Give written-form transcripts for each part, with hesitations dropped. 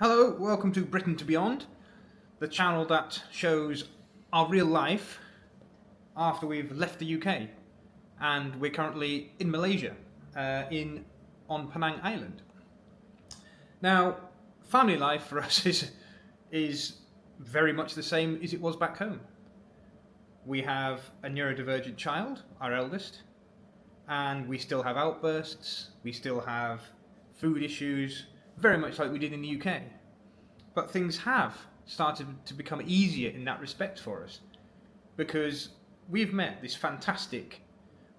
Hello, welcome to Britain to Beyond, the channel that shows our real life after we've left the UK, and we're currently in Malaysia, on Penang Island. Now, family life for us is very much the same as it was back home. We have a neurodivergent child, our eldest, and we still have outbursts, we still have food issues, very much like we did in the UK. But things have started to become easier in that respect for us, because we've met this fantastic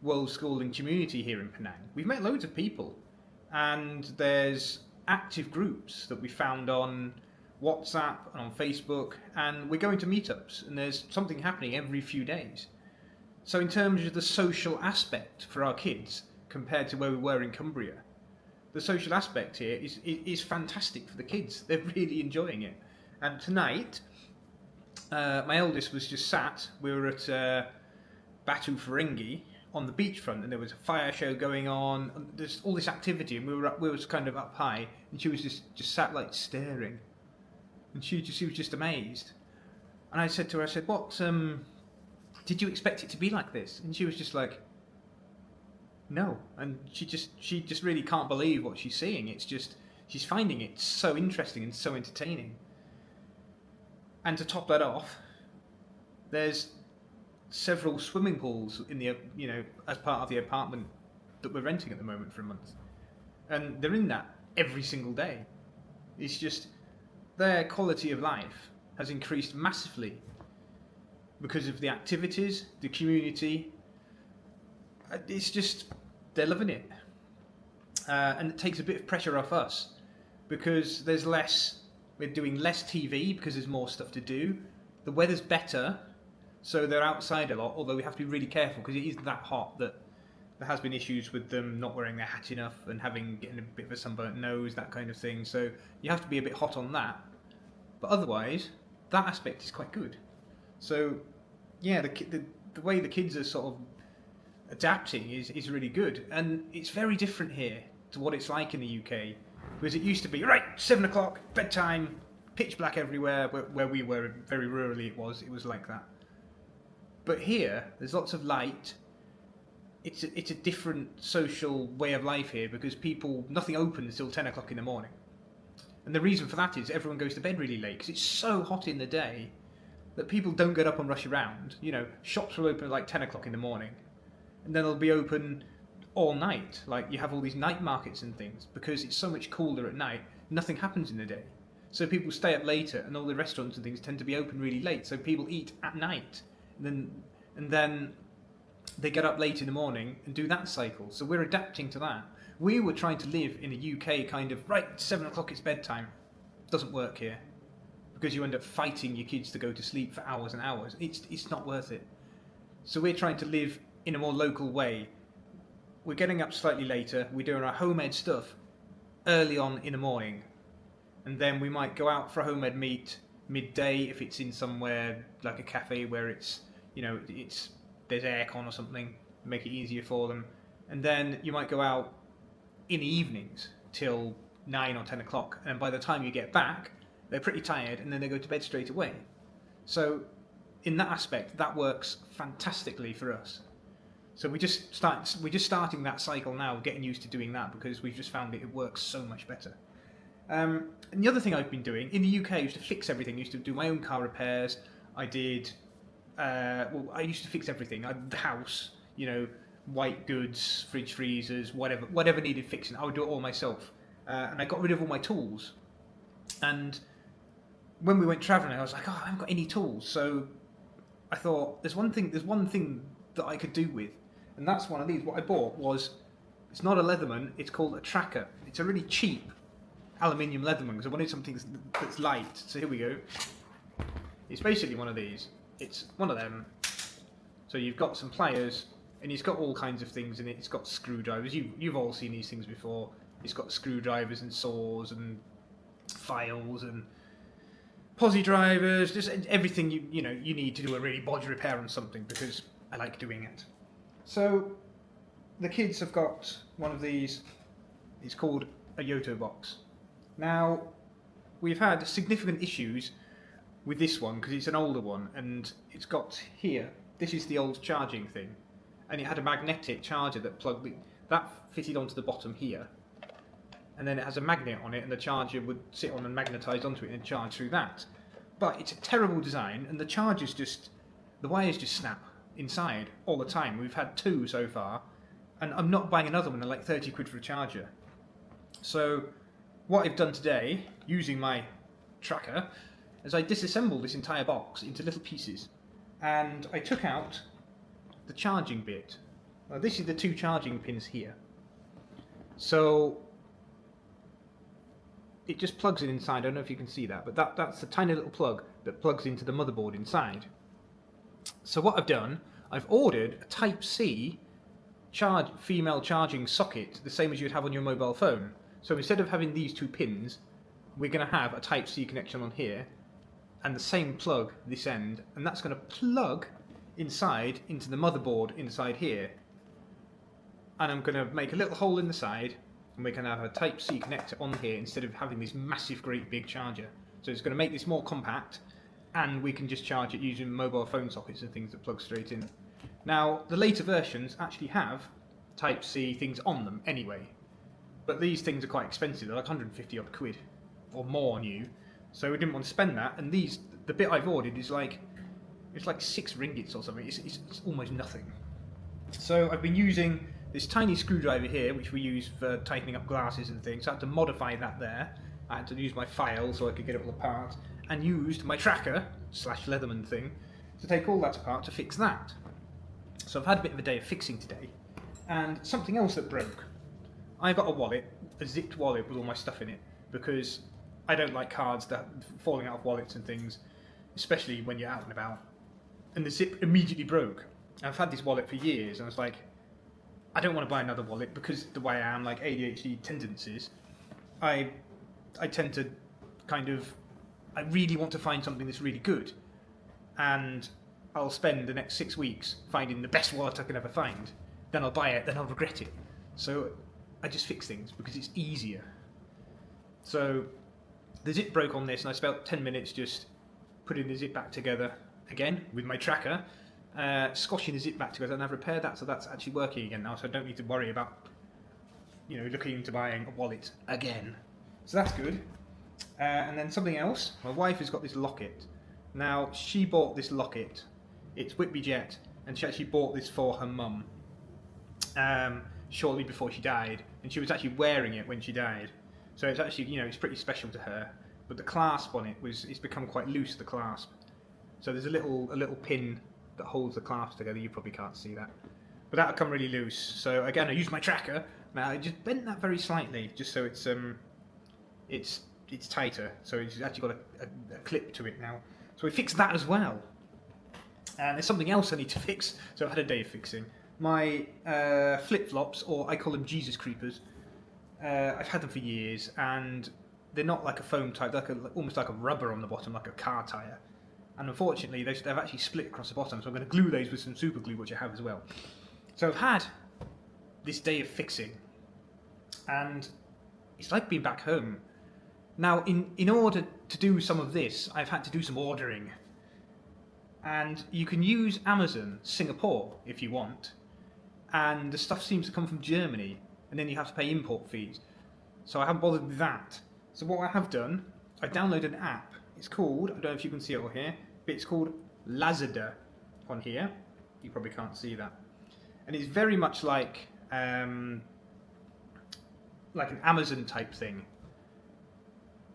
worldschooling community here in Penang. We've met loads of people, and there's active groups that we found on WhatsApp and on Facebook, and we're going to meetups, and there's something happening every few days. So in terms of the social aspect for our kids compared to where we were in Cumbria, the social aspect here is fantastic for the kids. They're really enjoying it. And tonight, my eldest was just sat. We were at Batu Ferenghi on the beachfront, and there was a fire show going on. And there's all this activity, and we were kind of up high, and she was just sat like staring, and she was just amazed. And I said to her, "What? Did you expect it to be like this?" And she was just like, "No," and she just really can't believe what she's seeing. It's just she's finding it so interesting and so entertaining. And to top that off, there's several swimming pools in the as part of the apartment that we're renting at the moment for a month, and they're in that every single day. It's just their quality of life has increased massively because of the activities, the community. It's just they're loving it, and it takes a bit of pressure off us because there's less. We're doing less TV because there's more stuff to do. The weather's better, so they're outside a lot. Although we have to be really careful because it is that hot that there has been issues with them not wearing their hat enough and getting a bit of a sunburnt nose, that kind of thing. So you have to be a bit hot on that. But otherwise, that aspect is quite good. So yeah, the way the kids are sort of adapting is really good, and it's very different here to what it's like in the UK, because it used to be right 7 o'clock bedtime, pitch black everywhere. Where we were very rurally, it was like that. But here there's lots of light. It's a different social way of life here because nothing opens until 10 o'clock in the morning, and the reason for that is everyone goes to bed really late because it's so hot in the day that people don't get up and rush around. Shops will open at like 10 o'clock in the morning, and then they'll be open all night. Like you have all these night markets and things because it's so much cooler at night. Nothing happens in the day, so people stay up later, and all the restaurants and things tend to be open really late. So people eat at night, and then they get up late in the morning and do that cycle. So we're adapting to that. We were trying to live in the UK kind of right 7 o'clock it's bedtime. Doesn't work here because you end up fighting your kids to go to sleep for hours and hours. It's not worth it. So we're trying to live in a more local way. We're getting up slightly later. We're doing our home-ed stuff early on in the morning, and then we might go out for a home-ed meet midday if it's in somewhere like a cafe where it's there's aircon or something, make it easier for them. And then you might go out in the evenings till 9 or 10 o'clock, and by the time you get back, they're pretty tired, and then they go to bed straight away. So in that aspect, that works fantastically for us. So we're just starting that cycle now, getting used to doing that because we've just found it works so much better. And the other thing I've been doing in the UK, I used to fix everything. I used to do my own car repairs. I did. I used to fix everything. The house, white goods, fridge freezers, whatever needed fixing. I would do it all myself, and I got rid of all my tools. And when we went travelling, I was like, I haven't got any tools. So I thought, there's one thing that I could do with. And that's one of these. What I bought it's not a Leatherman, it's called a tracker. It's a really cheap aluminium Leatherman because I wanted something that's light. So here we go. It's basically one of these. It's one of them. So you've got some pliers, and it's got all kinds of things in it. It's got screwdrivers. You've all seen these things before. It's got screwdrivers and saws and files and posi drivers, just everything you need to do a really bodge repair on something because I like doing it. So the kids have got one of these. It's called a Yoto box. Now we've had significant issues with this one because it's an older one, and it's got here. This is the old charging thing, and it had a magnetic charger that that fitted onto the bottom here, and then it has a magnet on it, and the charger would sit on and magnetise onto it and charge through that. But it's a terrible design, and the wires just snap inside all the time. We've had 2 so far, and I'm not buying another one at like 30 quid for a charger. So what I've done today, using my tracker, is I disassembled this entire box into little pieces, and I took out the charging bit. Now this is the 2 charging pins here. So it just plugs it inside. I don't know if you can see that, but that's the tiny little plug that plugs into the motherboard inside. So what I've done, I've ordered a Type-C female charging socket, the same as you'd have on your mobile phone. So instead of having these 2 pins, we're going to have a Type-C connection on here, and the same plug this end, and that's going to plug inside into the motherboard inside here. And I'm going to make a little hole in the side, and we're going to have a Type-C connector on here instead of having this massive, great big charger. So it's going to make this more compact, and we can just charge it using mobile phone sockets and things that plug straight in. Now, the later versions actually have Type-C things on them anyway, but these things are quite expensive. They're like 150 odd quid or more new, so we didn't want to spend that. And the bit I've ordered is like, it's like 6 ringgits or something. It's almost nothing. So I've been using this tiny screwdriver here, which we use for tightening up glasses and things. So I had to modify that there. I had to use my file so I could get it all apart, and used my tracker / Leatherman thing to take all that apart to fix that. So I've had a bit of a day of fixing today, and something else that broke. I got a wallet, a zipped wallet with all my stuff in it, because I don't like cards that falling out of wallets and things, especially when you're out and about. And the zip immediately broke. I've had this wallet for years, and I was like, I don't want to buy another wallet because the way I am, like ADHD tendencies, I tend to I really want to find something that's really good, and I'll spend the next 6 weeks finding the best wallet I can ever find. Then I'll buy it, then I'll regret it. So I just fix things because it's easier. So the zip broke on this, and I spent 10 minutes just putting the zip back together again with my tracker, squashing the zip back together, and I've repaired that, so that's actually working again now, so I don't need to worry about looking into buying a wallet again. So that's good. And then something else, my wife has got this locket. Now, she bought this locket. It's Whitby Jet, and she actually bought this for her mum shortly before she died, and she was actually wearing it when she died. So it's actually, it's pretty special to her. But the clasp on it's become quite loose, the clasp. So there's a little pin that holds the clasp together. You probably can't see that, but that'll come really loose. So again, I used my tracker. Now I just bent that very slightly, just so it's tighter. So it's actually got a clip to it now. So we fixed that as well. And there's something else I need to fix. So I've had a day of fixing my flip-flops, or I call them Jesus creepers. I've had them for years, and they're not like a foam type. They're almost like a rubber on the bottom, like a car tyre. And unfortunately, they've actually split across the bottom. So I'm going to glue those with some super glue, which I have as well. So I've had this day of fixing, and it's like being back home. Now, in order to do some of this, I've had to do some ordering. And you can use Amazon Singapore if you want. And the stuff seems to come from Germany, and then you have to pay import fees. So I haven't bothered with that. So what I have done, I downloaded an app. It's called, I don't know if you can see it over here, but it's called Lazada on here. You probably can't see that. And it's very much like an Amazon type thing.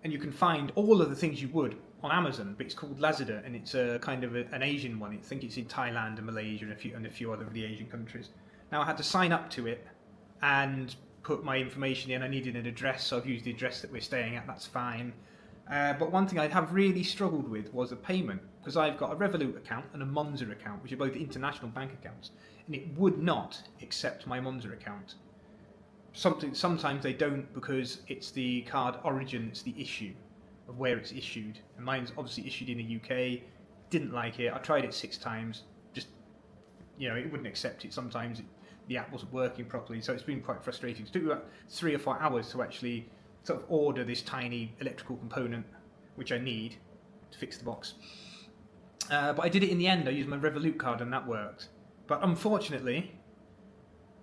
And you can find all of the things you would on Amazon, but it's called Lazada, and it's a kind of an Asian one. I think it's in Thailand and Malaysia and a few other of the Asian countries. Now I had to sign up to it and put my information in. I needed an address, so I've used the address that we're staying at. That's fine. But one thing I have really struggled with was a payment, because I've got a Revolut account and a Monzo account, which are both international bank accounts, and it would not accept my Monzo account. Sometimes they don't, because it's the card origin that's the issue of where it's issued. And mine's obviously issued in the UK. Didn't like it. I tried it 6 times. Just, it wouldn't accept it. Sometimes the app wasn't working properly, so it's been quite frustrating. It took about 3 or 4 hours to actually sort of order this tiny electrical component which I need to fix the box. But I did it in the end. I used my Revolut card and that worked. But unfortunately,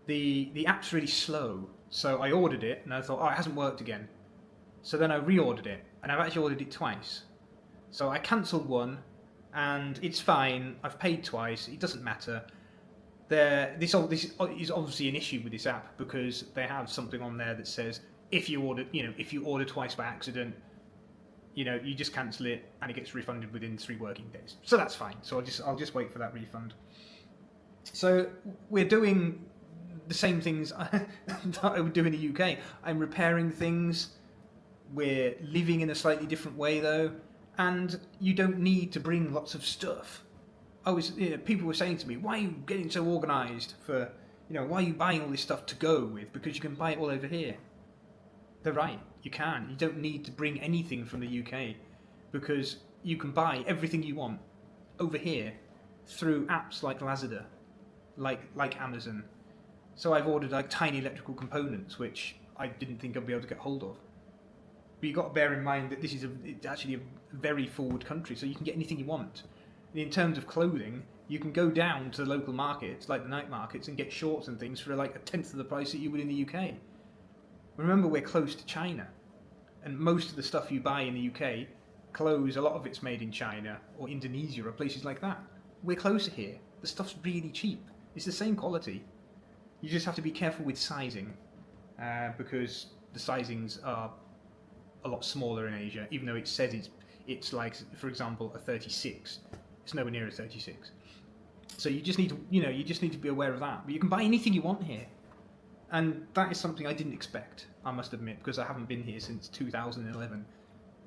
the app's really slow. So I ordered it and I thought, oh, it hasn't worked again. So then I reordered it, and I've actually ordered it twice. So I cancelled one, and it's fine. I've paid twice. It doesn't matter. This is obviously an issue with this app because they have something on there that says if you order twice by accident, you just cancel it and it gets refunded within 3 working days. So that's fine. So I'll just wait for that refund. So we're doing the same things that I would do in the UK. I'm repairing things. We're living in a slightly different way though, and you don't need to bring lots of stuff. People were saying to me, why are you getting so organised for, why are you buying all this stuff to go with? Because you can buy it all over here. They're right, you can. You don't need to bring anything from the UK because you can buy everything you want over here through apps like Lazada, like Amazon. So I've ordered like tiny electrical components, which I didn't think I'd be able to get hold of. But you've got to bear in mind that this is it's actually a very forward country, so you can get anything you want. In terms of clothing, you can go down to the local markets, like the night markets, and get shorts and things for like 1/10 of the price that you would in the UK. Remember, we're close to China, and most of the stuff you buy in the UK, clothes, a lot of it's made in China or Indonesia or places like that. We're closer here. The stuff's really cheap. It's the same quality. You just have to be careful with sizing, because the sizings are a lot smaller in Asia, even though it says it's like, for example, a 36. It's nowhere near a 36. So you just need to be aware of that. But you can buy anything you want here, and that is something I didn't expect, I must admit, because I haven't been here since 2011.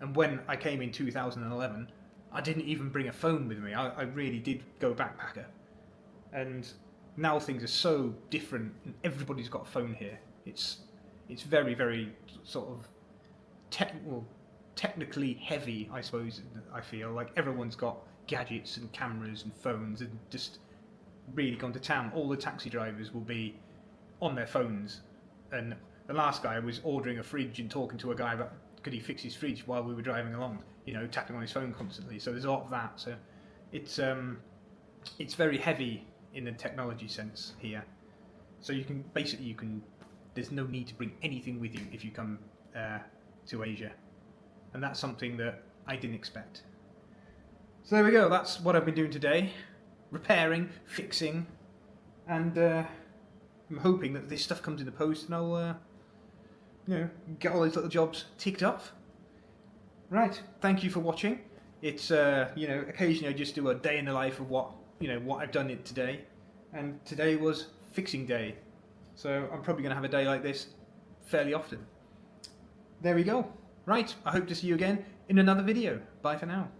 And when I came in 2011, I didn't even bring a phone with me. I really did go backpacker, and now things are so different. And everybody's got a phone here. It's very, very sort of technically heavy, I suppose. I feel like everyone's got gadgets and cameras and phones and just really gone to town. All the taxi drivers will be on their phones, and the last guy was ordering a fridge and talking to a guy about could he fix his fridge while we were driving along, tapping on his phone constantly. So there's a lot of that. So it's very heavy in the technology sense here. So there's no need to bring anything with you if you come to Asia, and that's something that I didn't expect. So there we go. That's what I've been doing today: repairing, fixing, and I'm hoping that this stuff comes in the post and I'll get all those little jobs ticked off. Right. Thank you for watching. It's occasionally I just do a day in the life of what I've done today, and today was fixing day. So I'm probably going to have a day like this fairly often. There we go. Right, I hope to see you again in another video. Bye for now.